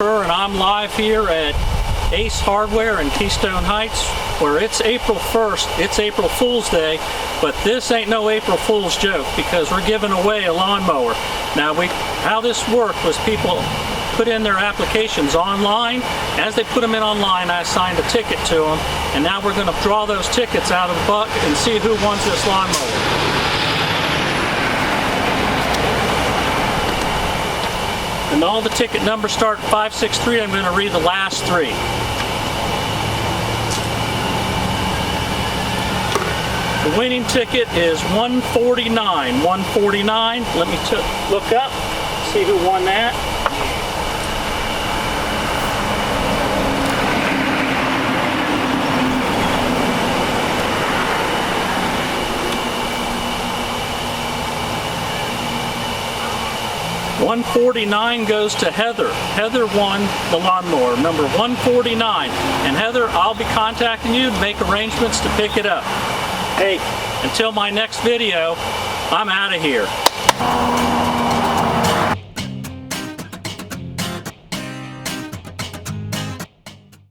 And I'm live here at Ace Hardware in Keystone Heights, where it's April 1st. It's April Fool's Day, but this ain't no April Fool's joke because we're giving away a lawnmower. Now, how this worked was people put in their applications online. As they put them in online, I assigned a ticket to them, and now we're going to draw those tickets out of the bucket and see who wins this lawnmower. And all the ticket numbers start at 563. I'm going to read the last three. The winning ticket is 149. 149. Let me look up, see who won that. $149 goes to Heather. Heather won the lawnmower, number 149. And Heather, I'll be contacting you to make arrangements to pick it up. Hey, until my next video, I'm out of here.